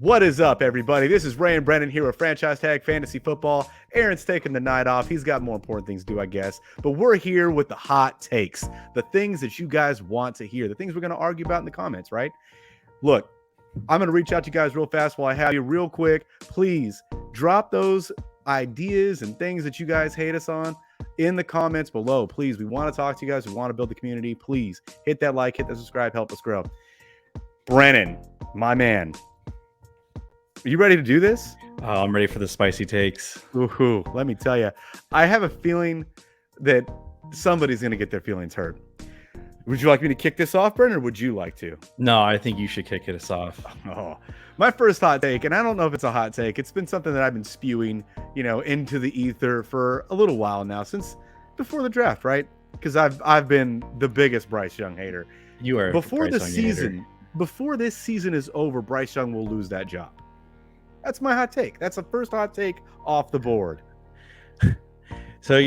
What is up, everybody? This is Ray and Brennan here with Franchise Tag Fantasy Football. Aaron's taking the night off. He's got more important things to do, I guess. But we're here with the hot takes, the things that you guys want to hear, the things we're going to argue about in the comments, right? Look, I'm going to reach out to you guys real fast while I have you real quick. Please drop those ideas and things that you guys hate us on in the comments below. Please, we want to talk to you guys. We want to build the community. Please hit that like, hit that subscribe, help us grow. Brennan, my man. Are you ready to do this? I'm ready for the spicy takes. Ooh, let me tell you, I have a feeling that somebody's going to get their feelings hurt. Would you like me to kick this off, Brennan, or would you like to? No, I think you should kick us off. Oh, my first hot take, and I don't know if it's a hot take. It's been something that I've been spewing, into the ether for a little while now, since before the draft, right? Because I've been the biggest Bryce Young hater. You are before the season. Before this season is over, Bryce Young will lose that job. That's my hot take. That's the first hot take off the board. So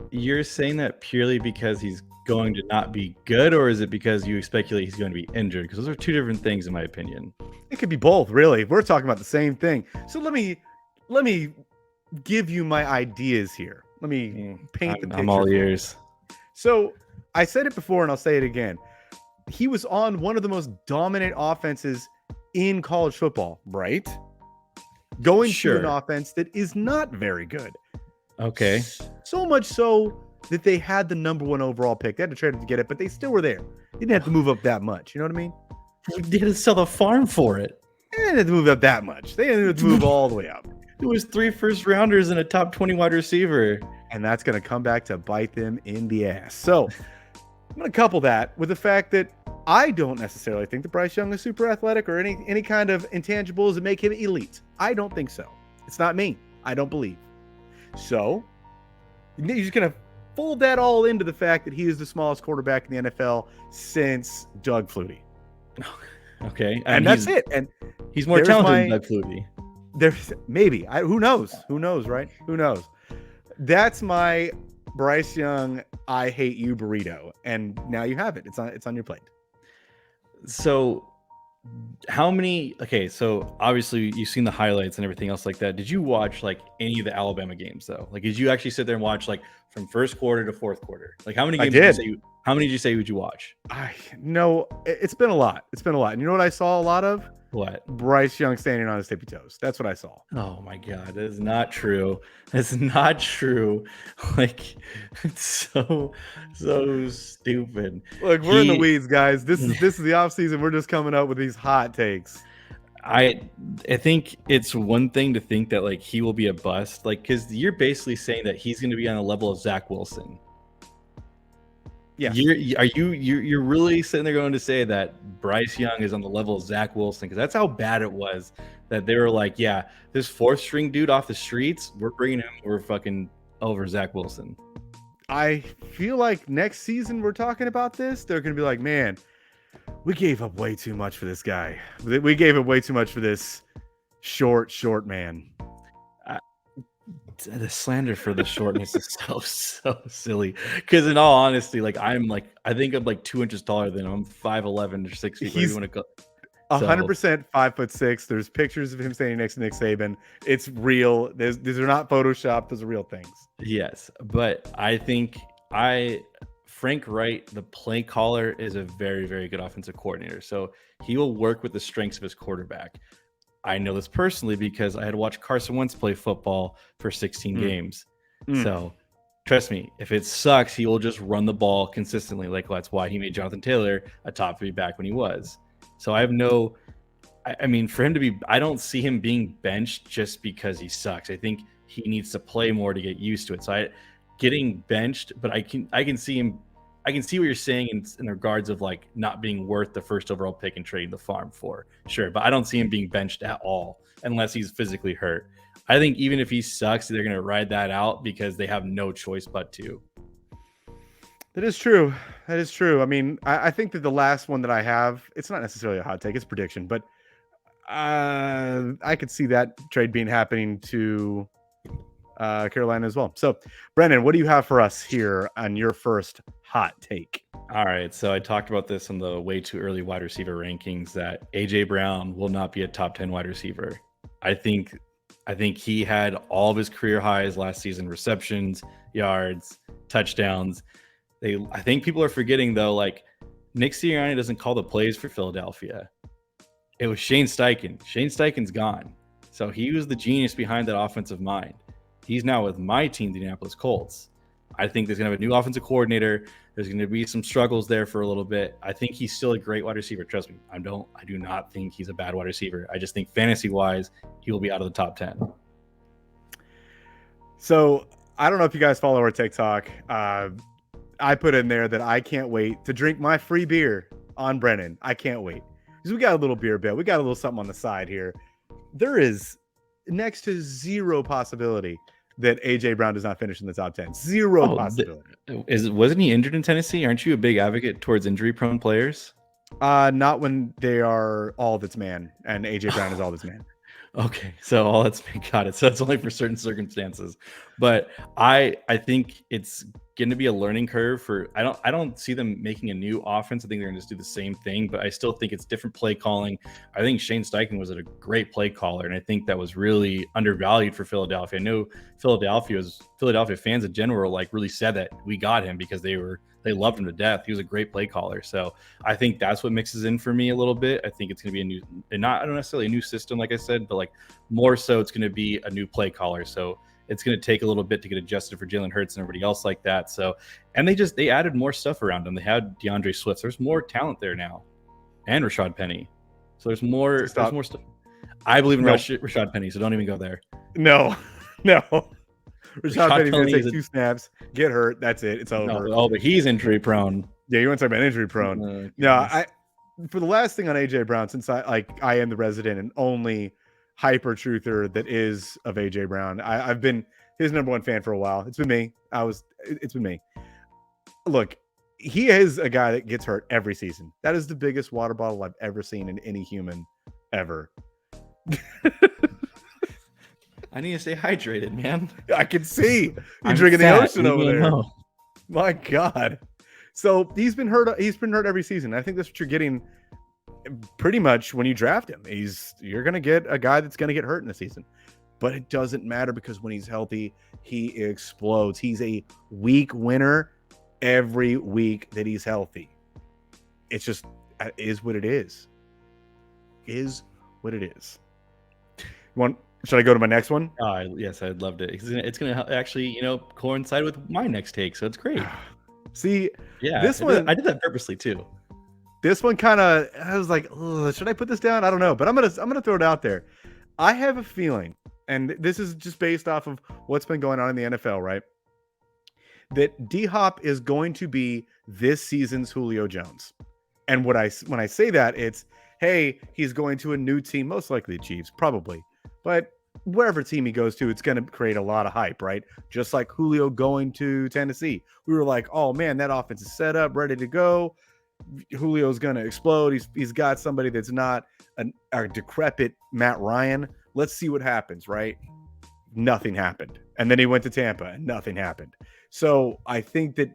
you're saying that purely because he's going to not be good, or is it because you speculate he's going to be injured? Because those are two different things, in my opinion. It could be both, really. We're talking about the same thing. So let me give you my ideas here. Let me paint the picture. I'm all ears. So I said it before, and I'll say it again. He was on one of the most dominant offenses in college football, right? Going to an offense that is not very good. Okay. So much so that they had the number 1 overall pick. They had to trade it to get it, but they still were there. They didn't have to move up that much. You know what I mean? They had to sell the farm for it. They didn't have to move up that much. They didn't have to move all the way up. It was 3 first-rounders and a top 20 wide receiver. And that's going to come back to bite them in the ass. So I'm going to couple that with the fact that I don't necessarily think that Bryce Young is super athletic or any kind of intangibles that make him elite. I don't think so. It's not me. I don't believe. So you're just going to fold that all into the fact that he is the smallest quarterback in the NFL since Doug Flutie. Okay. And that's it. And he's more talented than Doug Flutie. There's maybe. Who knows? Who knows, right? Who knows? That's my Bryce Young, I hate you burrito. And now you have it. It's on your plate. So so obviously you've seen the highlights and everything else like that. Did you watch like any of the Alabama games though? Like, did you actually sit there and watch like from first quarter to fourth quarter? Like, how many games how many did you say would you watch? No, it's been a lot. And you know what I saw a lot of? What? Bryce Young standing on his tippy toes. That's what I saw. Oh my God, that is not true. That's not true. Like, it's so stupid. Look, we're in the weeds, guys. This is the off season. We're just coming up with these hot takes. I think it's one thing to think that like he will be a bust, like, because you're basically saying that he's going to be on the level of Zach Wilson. Yeah. You're really sitting there going to say that Bryce Young is on the level of Zach Wilson? Because that's how bad it was that they were like, yeah, this fourth string dude off the streets, we're bringing him, we're fucking over Zach Wilson. I feel like next season we're talking about this, they're going to be like, man, we gave up way too much for this guy. We gave up way too much for this short man. The slander for the shortness is so silly. Because in all honesty, like I think I'm like 2 inches taller than him. I'm 5'11" or 6 feet. He's 100% 5'6". There's pictures of him standing next to Nick Saban. It's real. These are not photoshopped. Those are real things. Yes, but I think Frank Wright, the play caller, is a very, very good offensive coordinator. So he will work with the strengths of his quarterback. I know this personally because I had watched Carson Wentz play football for 16 games. So trust me, if it sucks, he will just run the ball consistently. Like, that's why he made Jonathan Taylor a top 3 back when he was. So I mean, for him to be, I don't see him being benched just because he sucks. I think he needs to play more to get used to it. So getting benched, but I can see him. I can see what you're saying in regards of like not being worth the first overall pick and trading the farm for. Sure, but I don't see him being benched at all unless he's physically hurt. I think even if he sucks, they're going to ride that out because they have no choice but to. That is true. I mean, I think that the last one that I have, it's not necessarily a hot take, it's prediction, but I could see that trade being happening to Carolina as well. So, Brennan, what do you have for us here on your first hot take? All right, so I talked about this in the way too early wide receiver rankings that AJ Brown will not be a top 10 wide receiver. I think I think he had all of his career highs last season, receptions, yards, touchdowns. I think people are forgetting though, like Nick Sirianni doesn't call the plays for Philadelphia. It was Shane Steichen. Shane Steichen's gone. So he was the genius behind that offensive mind. He's now with my team, the Indianapolis Colts. I think there's going to have a new offensive coordinator. There's going to be some struggles there for a little bit. I think he's still a great wide receiver. Trust me. I do not think he's a bad wide receiver. I just think fantasy wise, he will be out of the top 10. So I don't know if you guys follow our TikTok. I put in there that I can't wait to drink my free beer on Brennan. I can't wait. Because we got a little beer bet. We got a little something on the side here. There is next to zero possibility that AJ Brown does not finish in the top 10. Zero possibility. Wasn't he injured in Tennessee? Aren't you a big advocate towards injury-prone players? Not when they are all that's man, and AJ Brown is all that's man. Okay, so all that's got it. So it's only for certain circumstances, but I think it's going to be a learning curve for. I don't see them making a new offense. I think they're going to just do the same thing, but I still think it's different play calling. I think Shane Steichen was a great play caller, and I think that was really undervalued for Philadelphia. I know Philadelphia fans in general like really said that we got him because they loved him to death. He was a great play caller. So I think that's what mixes in for me a little bit. I think it's going to be a new, and not necessarily a new system, like I said, but like more so it's going to be a new play caller. So it's going to take a little bit to get adjusted for Jalen Hurts and everybody else like that. So, and they added more stuff around them. They had DeAndre Swift. There's more talent there now, and Rashad Penny. So there's more stuff. I believe in Rashad Penny, so don't even go there. No. Rashad Penny's going to take 2 snaps, get hurt. That's it. It's over. But he's injury prone. Yeah, you want to talk about injury prone? For the last thing on AJ Brown, since I am the resident and only hyper truther that is of AJ Brown, I've been his number one fan for a while. It's been me. It's been me. Look, he is a guy that gets hurt every season. That is the biggest water bottle I've ever seen in any human ever. I need to stay hydrated, man. I can see you're drinking the ocean over there. My God. So he's been hurt. He's been hurt every season. I think that's what you're getting pretty much when you draft him. You're going to get a guy that's going to get hurt in the season, but it doesn't matter because when he's healthy, he explodes. He's a week winner every week that he's healthy. It's just is what it is. Is what it is. Should I go to my next one? Yes, I'd love to. It's going to actually, coincide with my next take, so it's great. See, yeah, this one I did that purposely too. This one kind of, I was like, should I put this down? I don't know, but I'm gonna throw it out there. I have a feeling, and this is just based off of what's been going on in the NFL, right? That D-Hop is going to be this season's Julio Jones. And when I say that, it's, hey, he's going to a new team, most likely the Chiefs, probably. But wherever team he goes to, it's going to create a lot of hype, right? Just like Julio going to Tennessee. We were like, oh man, that offense is set up, ready to go. Julio's going to explode. He's got somebody that's not a decrepit Matt Ryan. Let's see what happens, right? Nothing happened. And then he went to Tampa and nothing happened. So I think that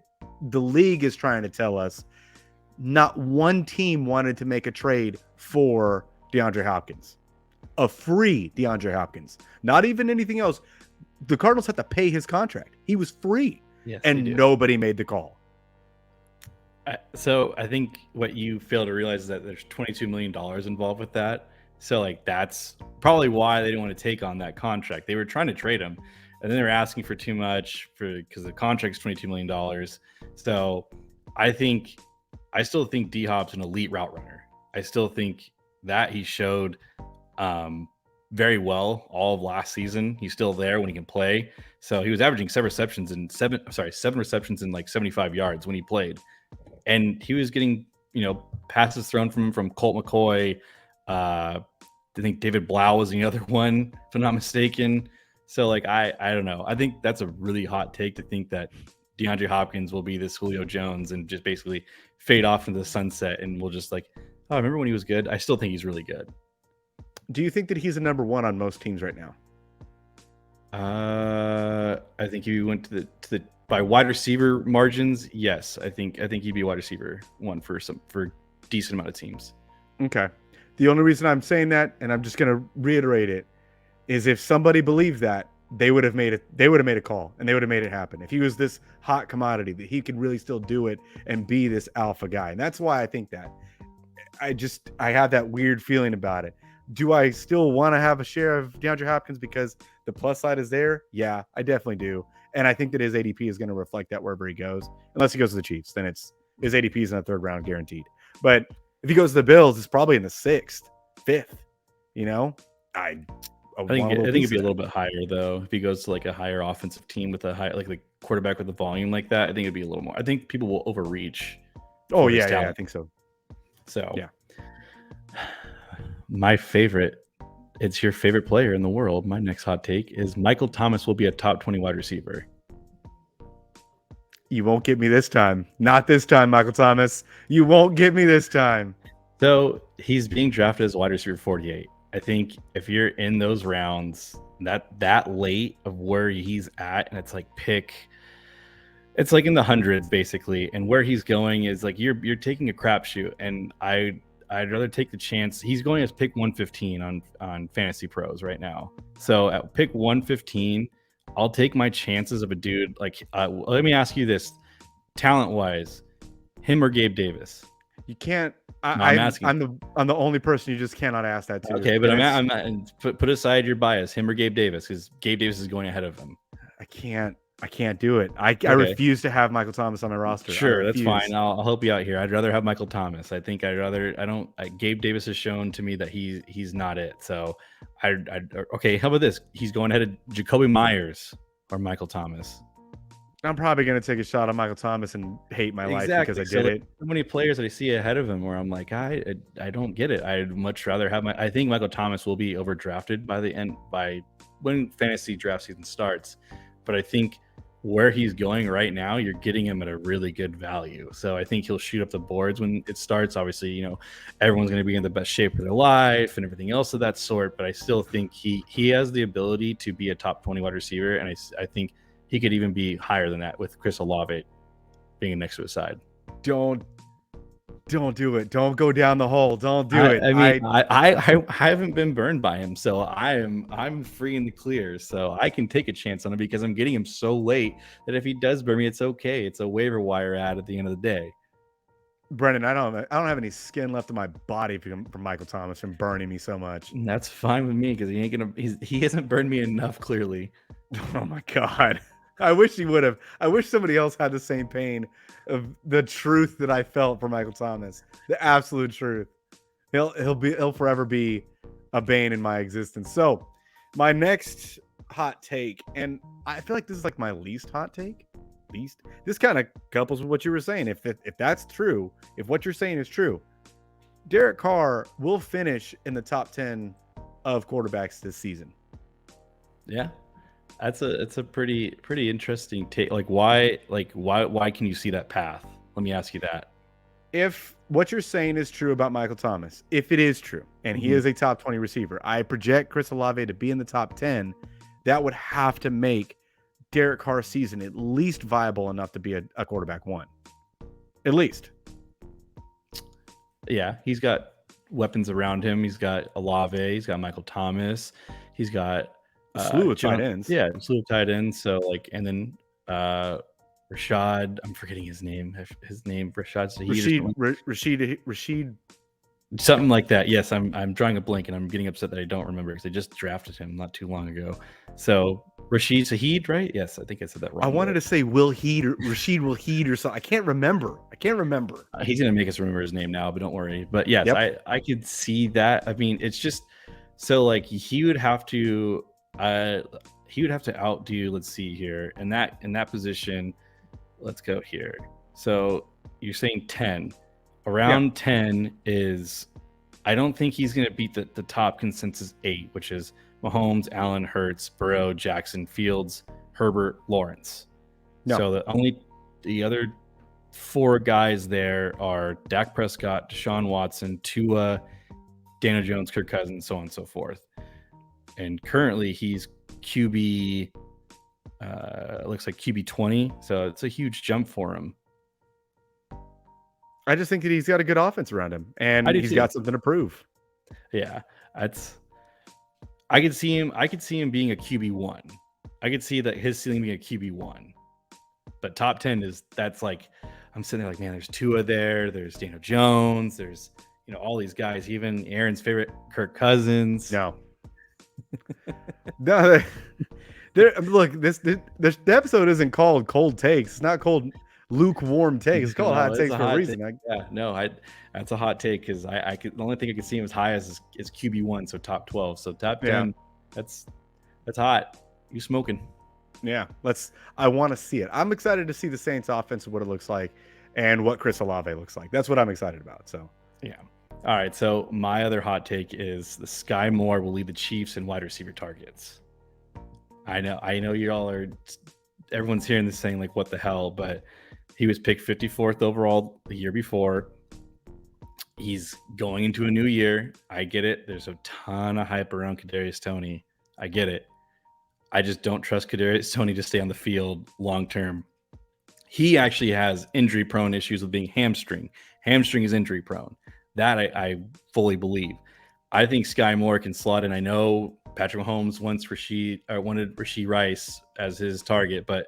the league is trying to tell us not one team wanted to make a trade for DeAndre Hopkins. A free DeAndre Hopkins. Not even anything else. The Cardinals had to pay his contract. He was free. Yes, and nobody made the call. So I think what you fail to realize is that there's $22 million involved with that. So like that's probably why they didn't want to take on that contract. They were trying to trade him, and then they were asking for too much because the contract is $22 million. So I still think D-Hop's an elite route runner. I still think that he showed very well all of last season. He's still there when he can play. So he was averaging seven receptions in like 75 yards when he played. And he was getting, passes thrown from Colt McCoy. I think David Blau was the other one, if I'm not mistaken. So like, I don't know. I think that's a really hot take to think that DeAndre Hopkins will be this Julio Jones and just basically fade off into the sunset. And we'll just like, oh, remember when he was good? I still think he's really good. Do you think that he's a number one on most teams right now? I think if you went to the by wide receiver margins, yes, I think he'd be a wide receiver one for a decent amount of teams. Okay. The only reason I'm saying that, and I'm just going to reiterate it, is if somebody believed that, they would have made it. They would have made a call, and they would have made it happen. If he was this hot commodity, that he could really still do it and be this alpha guy, and that's why I think that. I have that weird feeling about it. Do I still want to have a share of DeAndre Hopkins because the plus side is there? Yeah, I definitely do. And I think that his ADP is going to reflect that wherever he goes. Unless he goes to the Chiefs, then his ADP is in the third round guaranteed. But if he goes to the Bills, it's probably in the sixth, fifth. You know, I think it'd be a little bit higher though. If he goes to like a higher offensive team with a high like the quarterback with the volume like that, I think it'd be a little more. I think people will overreach. Oh yeah, I think so. So yeah, my favorite. It's your favorite player in the world. My next hot take is Michael Thomas will be a top 20 wide receiver. You won't get me this time. Not this time, Michael Thomas. You won't get me this time. So he's being drafted as wide receiver 48. I think if you're in those rounds, that late of where he's at, and it's like it's like in the hundreds basically, and where he's going is like you're taking a crapshoot, and I'd rather take the chance. He's going as pick 115 on Fantasy Pros right now. So at pick 115, I'll take my chances of a dude like. Let me ask you this: talent-wise, him or Gabe Davis? You can't. I'm asking. I'm the only person you just cannot ask that to. Okay, but I'm put aside your bias, him or Gabe Davis, because Gabe Davis is going ahead of him. I can't do it. I refuse to have Michael Thomas on my roster. Sure, that's fine. I'll help you out here. I'd rather have Michael Thomas. I think Gabe Davis has shown to me that he's not it. So okay. How about this? He's going ahead of Jacoby Myers or Michael Thomas. I'm probably going to take a shot on Michael Thomas and hate my life because I did it. So many players that I see ahead of him where I'm like, I don't get it. I'd much rather have I think Michael Thomas will be overdrafted by when fantasy draft season starts. But I think where he's going right now, you're getting him at a really good value. So I think he'll shoot up the boards when it starts. Obviously, everyone's going to be in the best shape of their life and everything else of that sort. But I still think he has the ability to be a top 20 wide receiver. And I think he could even be higher than that with Chris Olave being next to his side. Don't do it. Don't go down the hole. Don't do it. I mean, I haven't been burned by him, so I'm free in the clear. So I can take a chance on him because I'm getting him so late that if he does burn me, it's okay. It's a waiver wire ad at the end of the day. Brendan, I don't have any skin left in my body from Michael Thomas from burning me so much. And that's fine with me because he hasn't burned me enough, clearly. Oh my God. I wish he would have. I wish somebody else had the same pain of the truth that I felt for Michael Thomas. The absolute truth. He'll forever be a bane in my existence. So my next hot take, and I feel like this is like my least hot take. This kind of couples with what you were saying. If that's true, if what you're saying is true, Derek Carr will finish in the top 10 of quarterbacks this season. Yeah. It's a pretty interesting take. Why can you see that path? Let me ask you that. If what you're saying is true about Michael Thomas, if it is true, and he is a top 20 receiver, I project Chris Olave to be in the top 10, that would have to make Derek Carr's season at least viable enough to be a quarterback one. At least. Yeah, he's got weapons around him. He's got Olave. He's got Michael Thomas. He's got a slew of tight ends. Yeah, a slew of tight ends. So and then Rashad. I'm forgetting his name. Rashid. Something like that. Yes, I'm drawing a blank, and I'm getting upset that I don't remember because I just drafted him not too long ago. So Rashid Shaheed, right? Yes, I think I said that wrong. I wanted to say Will Heed or Rashid Will Heed or something. I can't remember. He's gonna make us remember his name now, but don't worry. But yes, yep. I could see that. I mean, it's just so he would have to outdo. Let's see here, in that position. Let's go here. So you're saying 10. Around 10 is, I don't think he's going to beat the top consensus 8, which is Mahomes, Allen, Hurts, Burrow, Jackson, Fields, Herbert, Lawrence. No. So the other 4 guys there are Dak Prescott, Deshaun Watson, Tua, Daniel Jones, Kirk Cousins, so on and so forth. And currently he's QB It looks like QB 20, so it's a huge jump for him. I just think that he's got a good offense around him, and he's got something to prove. Yeah, I could see him being a QB1. I could see that his ceiling being a QB1. But top 10 that's like, I'm sitting there like, man, there's Tua there, there's Daniel Jones, there's all these guys, even Aaron's favorite Kirk Cousins. No. No, look, this the episode isn't called Cold Takes. It's not called lukewarm takes. It's called Hot Takes for a reason. That's a hot take because the only thing I could see him as high as is QB1, so top 12. So top 10, that's hot. You smoking? Yeah, I want to see it. I'm excited to see the Saints offense and what it looks like and what Chris Olave looks like. That's what I'm excited about. So yeah. All right. So my other hot take is the Sky Moore will lead the Chiefs in wide receiver targets. I know you all are. Everyone's hearing this saying like, what the hell? But he was picked 54th overall the year before. He's going into a new year. I get it. There's a ton of hype around Kadarius Toney. I get it. I just don't trust Kadarius Toney to stay on the field long term. He actually has injury-prone issues with being hamstring. Hamstring is injury-prone. That I fully believe. I think Sky Moore can slot in. I know Patrick Mahomes wanted Rashee Rice as his target, but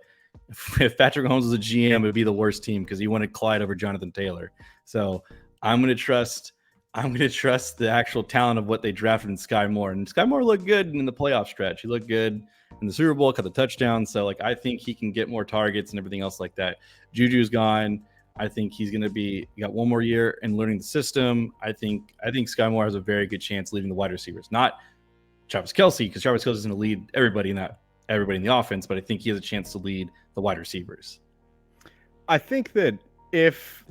if Patrick Mahomes was a GM, it would be the worst team because he wanted Clyde over Jonathan Taylor. So I'm going to trust the actual talent of what they drafted in Sky Moore. And Sky Moore looked good in the playoff stretch. He looked good in the Super Bowl, caught the touchdown. So I think he can get more targets and everything else like that. Juju's gone. I think he's going to he got one more year in learning the system. I think Sky Moore has a very good chance leading the wide receivers, not Travis Kelce, because Travis Kelce is going to lead everybody in the offense, but I think he has a chance to lead the wide receivers. I think that if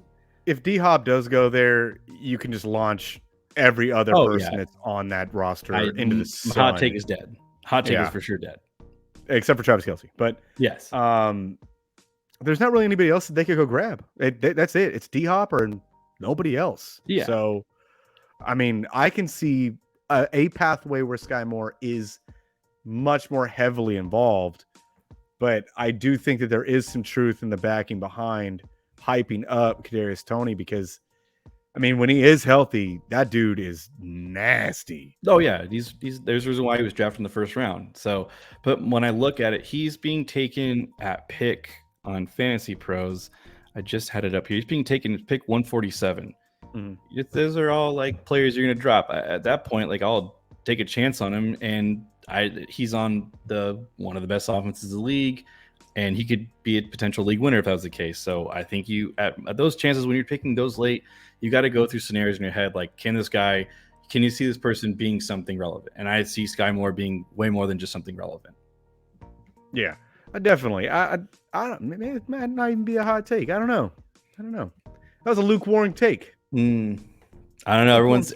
D-Hop does go there, you can just launch every other person that's on that roster into the sun. Hot take is dead. Hot take is for sure dead. Except for Travis Kelce. But yes. There's not really anybody else that they could go grab. That's it. It's D-Hop or nobody else. Yeah. So, I mean, I can see a pathway where Sky Moore is much more heavily involved, but I do think that there is some truth in the backing behind hyping up Kadarius Toney because, I mean, when he is healthy, that dude is nasty. Oh yeah, there's a reason why he was drafted in the first round. So, but when I look at it, he's being taken at pick on Fantasy Pros. I just had it up here. He's being taken at pick 147. Mm-hmm. Those are all like players you're going to drop. At that point, I'll take a chance on him, and he's on one of the best offenses in the league, and he could be a potential league winner if that was the case. So I think you at those chances when you're picking those late, you got to go through scenarios in your head like, can you see this person being something relevant? And I see Sky Moore being way more than just something relevant. Yeah, definitely. I don't. Maybe it might not even be a hot take. I don't know. That was a lukewarm take. I don't know. Everyone's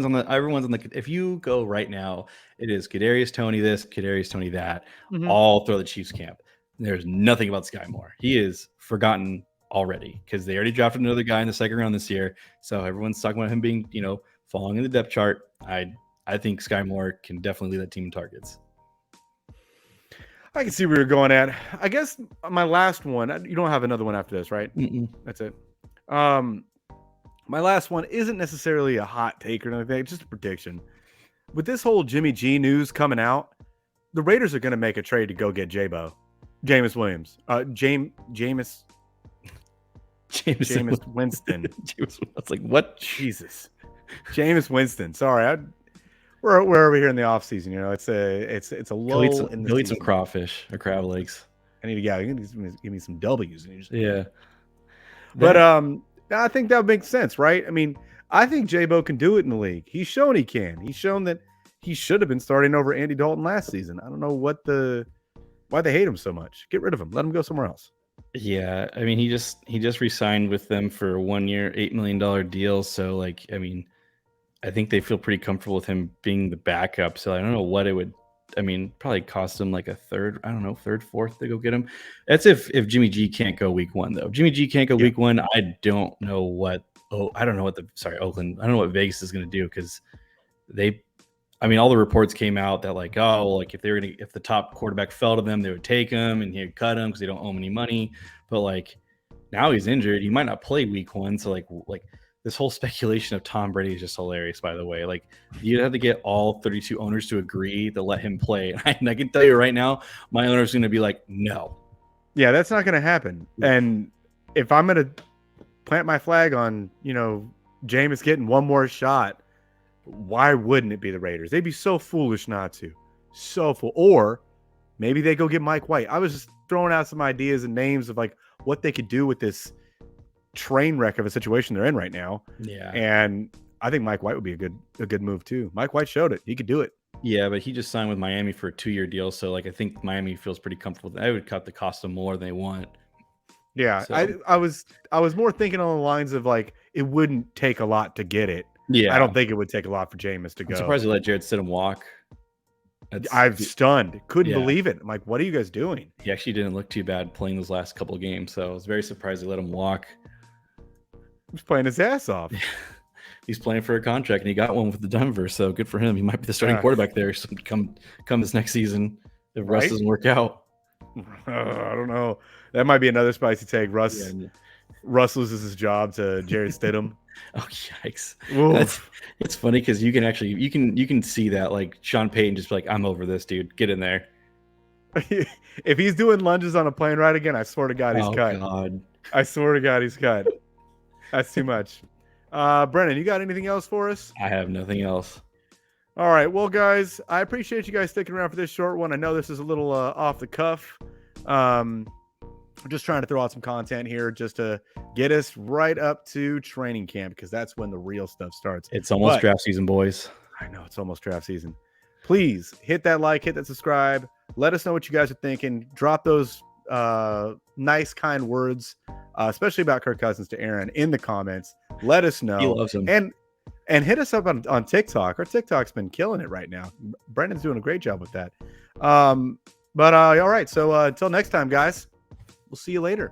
on the. If you go right now, it is Kadarius Toney this, Kadarius Toney that. Mm-hmm. All throw the Chiefs camp. There's nothing about Sky Moore. He is forgotten already because they already drafted another guy in the second round this year. So everyone's talking about him being, falling in the depth chart. I think Sky Moore can definitely lead that team in targets. I can see where you're going at. I guess my last one, you don't have another one after this, right? Mm-mm. That's it. My last one isn't necessarily a hot take or anything, just a prediction. With this whole Jimmy G news coming out, the Raiders are going to make a trade to go get Jameis Williams. Jameis Winston. I was like, what? Jesus. Jameis Winston. Sorry. We're over here in the offseason. It's a lull in the season. Eat some crawfish or crab legs. I need to give me some W's. Yeah. But I think that would make sense, right? I mean, I think J-Bo can do it in the league. He's shown he can. He's shown that he should have been starting over Andy Dalton last season. I don't know why they hate him so much. Get rid of him. Let him go somewhere else. Yeah, I mean, he just re-signed with them for a 1 year, $8 million deal. So, I think they feel pretty comfortable with him being the backup. So I don't know what it would. I mean, probably cost them like a third, fourth to go get him. That's if Jimmy G can't go week one, though. If Jimmy G can't go week one, I don't know what. Oakland. I don't know what Vegas is going to do because I mean, all the reports came out that like, oh, like if the top quarterback fell to them, they would take him and he'd cut him because they don't owe him any money. But like now he's injured, he might not play week 1. So like this whole speculation of Tom Brady is just hilarious. By the way, like you have to get all 32 owners to agree to let him play, and I can tell you right now, my owner's going to be like, no. Yeah, that's not going to happen. And if I'm going to plant my flag on, Jameis getting one more shot, why wouldn't it be the Raiders? They'd be so foolish not to. So fool. Or maybe they go get Mike White. I was just throwing out some ideas and names of like what they could do with this train wreck of a situation they're in right now. Yeah. And I think Mike White would be a good move too. Mike White showed it. He could do it. Yeah, but he just signed with Miami for a 2-year deal. So like I think Miami feels pretty comfortable. I would cut the cost of more than they want. Yeah. So. I was more thinking on the lines of like it wouldn't take a lot to get it. Yeah, I don't think it would take a lot for Jameis to go. I'm surprised they let Jared Stidham walk. I'm stunned. Couldn't believe it. I'm like, what are you guys doing? He actually didn't look too bad playing those last couple of games, so I was very surprised they let him walk. He's playing his ass off. He's playing for a contract, and he got one with the Denver, so good for him. He might be the starting quarterback there come this next season if Russ doesn't work out. I don't know. That might be another spicy take. Russ loses his job to Jared Stidham. Oh yikes! It's funny because you can see that like Sean Payton just be like, I'm over this, dude. Get in there. If he's doing lunges on a plane ride again, I swear to God he's cut. God. I swear to God he's cut. That's too much. Brennan, you got anything else for us? I have nothing else. All right, well, guys, I appreciate you guys sticking around for this short one. I know this is a little off the cuff. I'm just trying to throw out some content here just to get us right up to training camp because that's when the real stuff starts. It's almost draft season, boys. I know it's almost draft season. Please hit that like, hit that subscribe. Let us know what you guys are thinking. Drop those nice, kind words, especially about Kirk Cousins to Aaron in the comments. Let us know. He loves him. And hit us up on TikTok. Our TikTok's been killing it right now. Brendan's doing a great job with that. All right. So until next time, guys. We'll see you later.